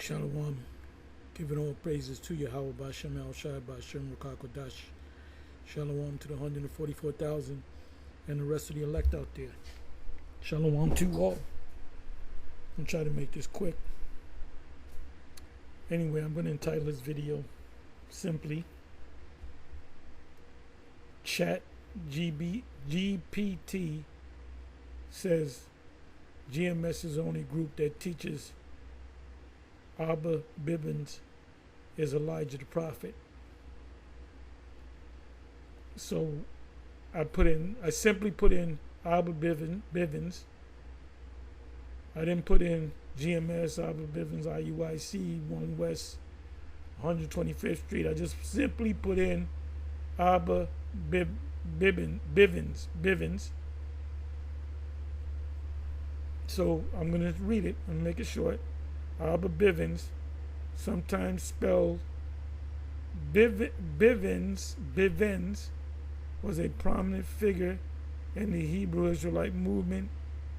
Shalom. Giving all praises to Yahweh Bashem El Shai Bashem Rakakodash. Shalom to the 144,000 and the rest of the elect out there. Shalom to all. I'm trying to make this quick. Anyway, I'm going to entitle this video simply ChatGPT says GMS is the only group that teaches Ahba Bibbins is Elijah the prophet. So I simply put in Ahba Bivens. I didn't put in GMS, Ahba Bivens, IUIC, 1 West, 125th Street. I just simply put in Ahba Bivens. So I'm going to read it and make it short. Ahba Bivens, sometimes spelled Bivens, was a prominent figure in the Hebrew Israelite movement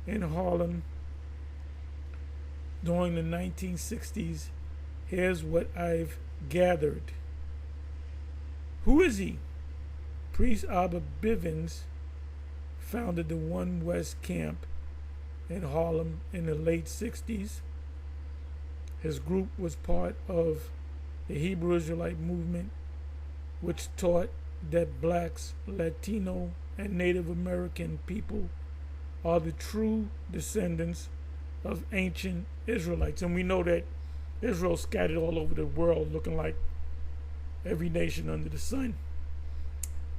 in Harlem during the 1960s. Here's what I've gathered. Who is he? Priest Ahba Bivens founded the 1 West camp in Harlem in the late 60s. His group was part of the Hebrew Israelite movement, which taught that blacks, Latino, and Native American people are the true descendants of ancient Israelites. And we know that Israel scattered all over the world, looking like every nation under the sun.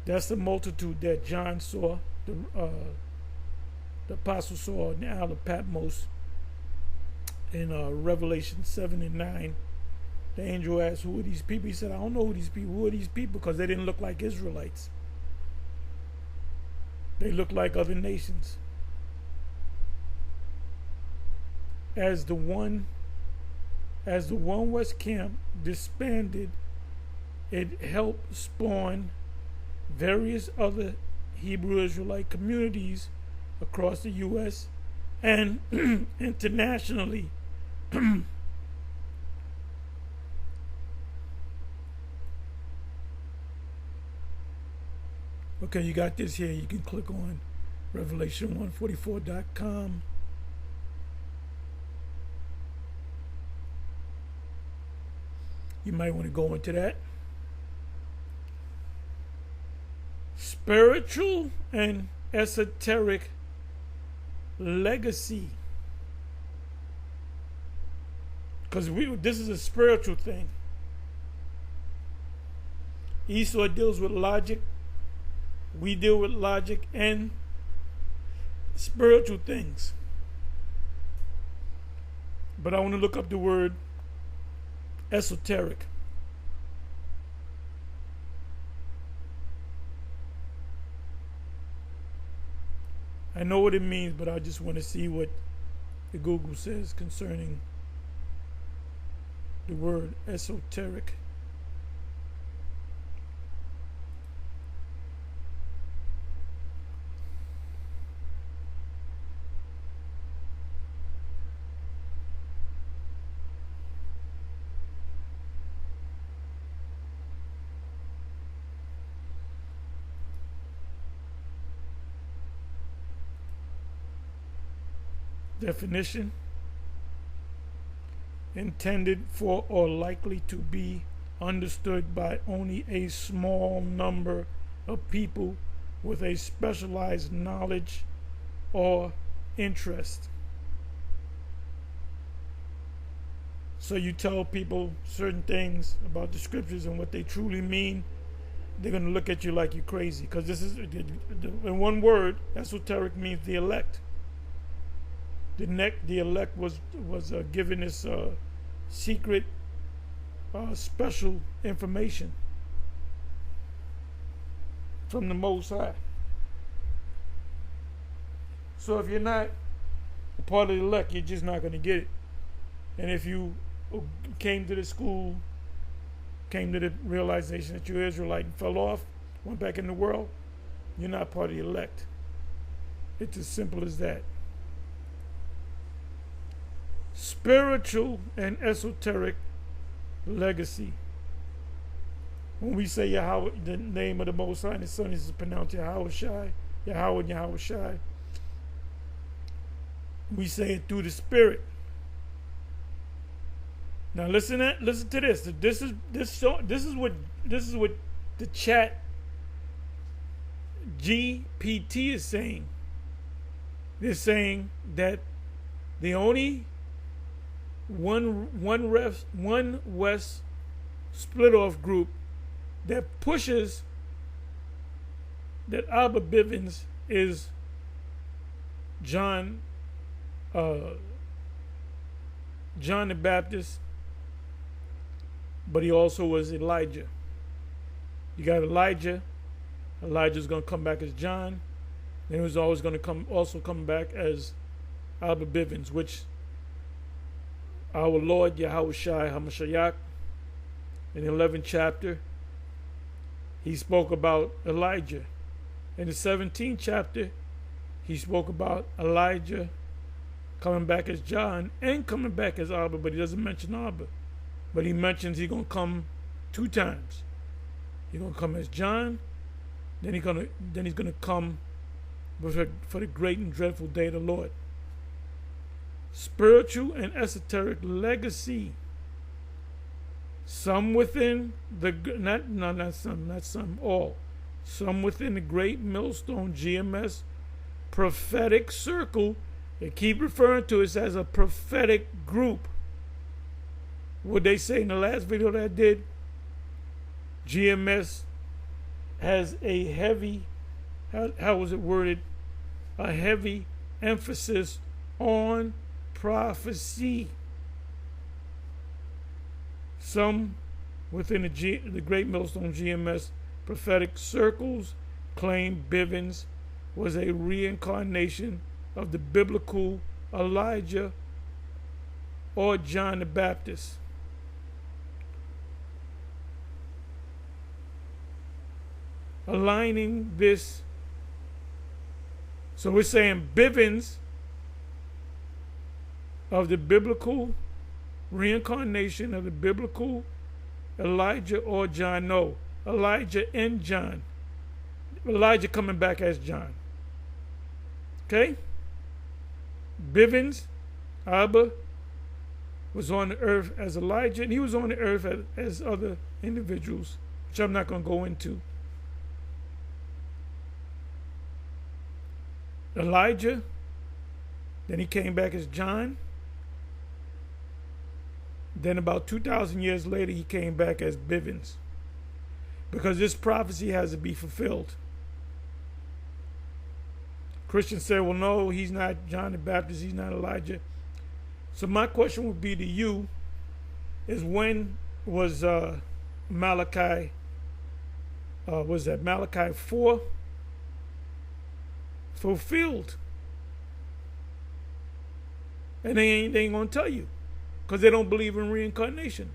That's the multitude that John saw, the apostle saw in the Isle of Patmos. In Revelation 7 and 9, the angel asked, who are these people? He said, I don't know who these people. Who are these people? Because they didn't look like Israelites. They looked like other nations. As the one West camp disbanded, it helped spawn various other Hebrew Israelite communities across the U.S. and internationally. Okay, you got this here. You can click on Revelation144.com. You might want to go into that. Spiritual and esoteric legacy. Because this is a spiritual thing. Esau deals with logic. We deal with logic and spiritual things. But I want to look up the word esoteric. I know what it means, but I just want to see what the Google says concerning the word esoteric. Definition: intended for or likely to be understood by only a small number of people with a specialized knowledge or interest. So you tell people certain things about the scriptures and what they truly mean, they're going to look at you like you're crazy. Because this is, in one word, esoteric means the elect. The elect was given this secret, special information from the Most High. So if you're not a part of the elect, you're just not going to get it. And if you came to the school, came to the realization that you're Israelite and fell off, went back in the world, you're not part of the elect. It's as simple as that. Spiritual and esoteric legacy. When we say Yahweh, the name of the Most High and His Son is pronounced Yahweh Shai, Yahweh, Yahweh Shai. We say it through the Spirit. Now listen to this. This is what the Chat GPT is saying. They're saying that the only one West split off group that pushes that Ahba Bivens is John the Baptist, but he also was Elijah. You got Elijah. Elijah's going to come back as John. Then he was always going to come back as Ahba Bivens, which our Lord Yahweh Shai HaMashiach in the 11th chapter, he spoke about Elijah. In the 17th chapter, he spoke about Elijah coming back as John and coming back as Ahba, but he doesn't mention Ahba. But he mentions he's going to come 2 times. He's going to come as John, then he's going to come for the great and dreadful day of the Lord. Spiritual and esoteric legacy. Some within the all. Some within the great millstone GMS prophetic circle. They keep referring to it as a prophetic group. What they say in the last video that I did, GMS has a heavy, how was it worded? A heavy emphasis on prophecy. Some within the Great Millstone GMS prophetic circles claim Bivens was a reincarnation of the biblical Elijah or John the Baptist. Aligning this, so we're saying Bivens of the biblical reincarnation of the biblical Elijah or John. No, Elijah and John. Elijah coming back as John. Okay? Bivens, Ahba, was on the earth as Elijah, and he was on the earth as other individuals, which I'm not going to go into. Elijah, then he came back as John. Then about 2,000 years later, he came back as Bivens. Because this prophecy has to be fulfilled. Christians say, well, no, he's not John the Baptist, he's not Elijah. So my question would be to you is, when was Malachi, was that Malachi 4 fulfilled? And they ain't going to tell you, because they don't believe in reincarnation.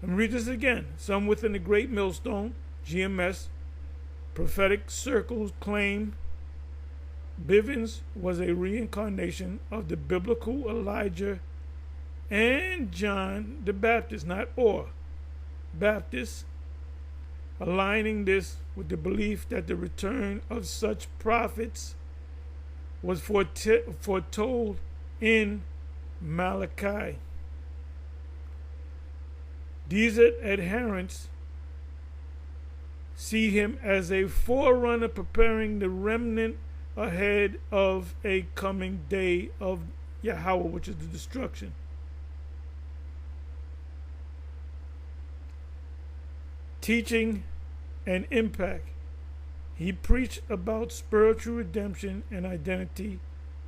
Let me read this again. Some within the Great Millstone, GMS, prophetic circles claim Bivens was a reincarnation of the biblical Elijah and John the Baptist, not or Baptist, aligning this with the belief that the return of such prophets was foretold in Malachi. These adherents see him as a forerunner preparing the remnant ahead of a coming day of Yahweh, which is the destruction. Teaching and impact. He preached about spiritual redemption and identity,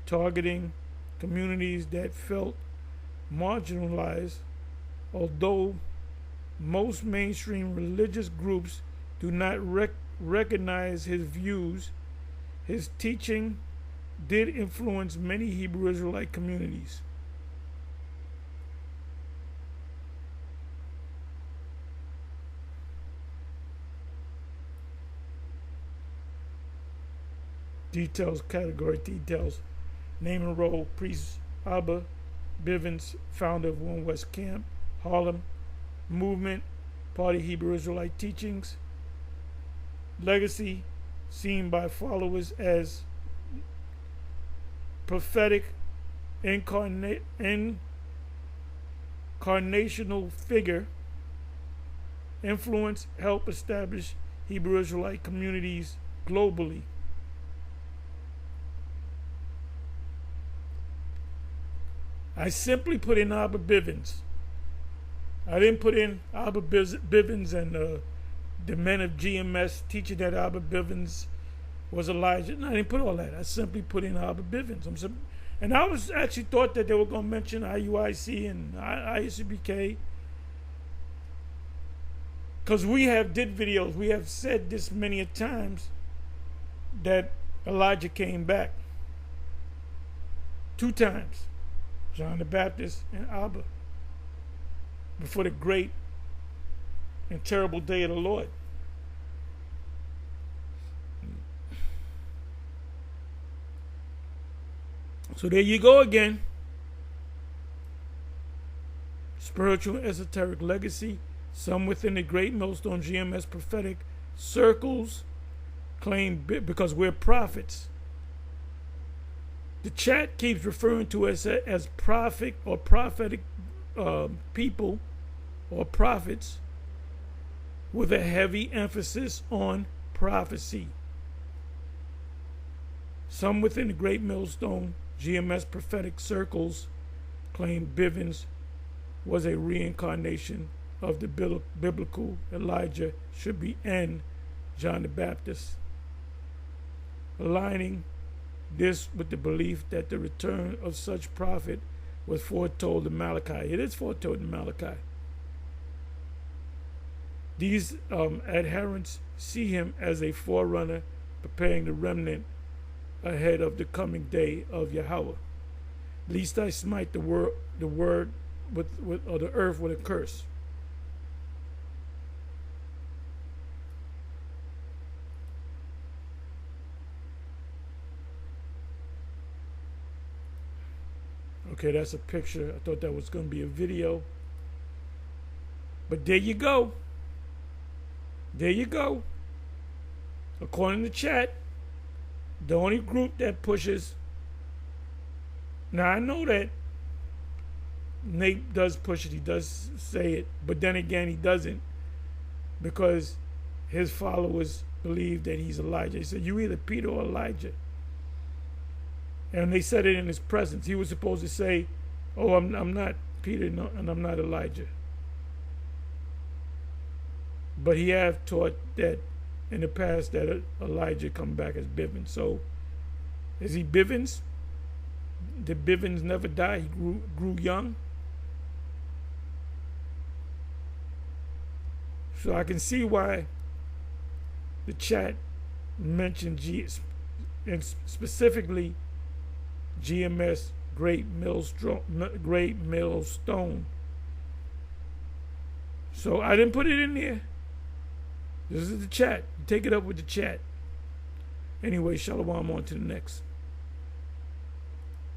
targeting communities that felt marginalized. Although most mainstream religious groups do not recognize his views, his teaching did influence many Hebrew Israelite communities. Details, category details, name and role, priest Ahba, Bivens, founder of One West Camp, Harlem Movement, Party Hebrew Israelite Teachings. Legacy, seen by followers as prophetic incarnational figure. Influence, help establish Hebrew Israelite communities globally. I simply put in Ahba Bivens. I didn't put in Ahba Bivens and the men of GMS teaching that Ahba Bivens was Elijah. No, I didn't put all that. I simply put in Ahba Bivens. And I was actually thought that they were going to mention IUIC and ISBK. Because we have did videos. We have said this many a times that Elijah came back. 2 times. John the Baptist and Ahba. Before the great and terrible day of the Lord. So there you go again. Spiritual esoteric legacy. Some within the great millstone GMS prophetic circles claim because we're prophets. The chat keeps referring to us as prophet or prophetic people or prophets with a heavy emphasis on prophecy. Some within the great millstone GMS prophetic circles claim Bivens was a reincarnation of the biblical Elijah, should be N. John the Baptist, aligning this with the belief that the return of such prophet was foretold in Malachi. It is foretold in Malachi. These adherents see him as a forerunner, preparing the remnant ahead of the coming day of Yahweh. Lest I smite the earth with a curse. Okay, that's a picture. I thought that was going to be a video. But there you go. There you go. According to chat, the only group that pushes. Now, I know that Nate does push it. He does say it. But then again, he doesn't. Because his followers believe that he's Elijah. He said, you either Peter or Elijah. And they said it in his presence. He was supposed to say, oh, I'm not Peter and I'm not Elijah. But he have taught that in the past that Elijah come back as Bivens. So is he Bivens? Did Bivens never die? He grew young? So I can see why the chat mentioned and specifically GMS Great Millstone. So I didn't put it in there. This is the chat. Take it up with the chat. Anyway, shalom, on to the next.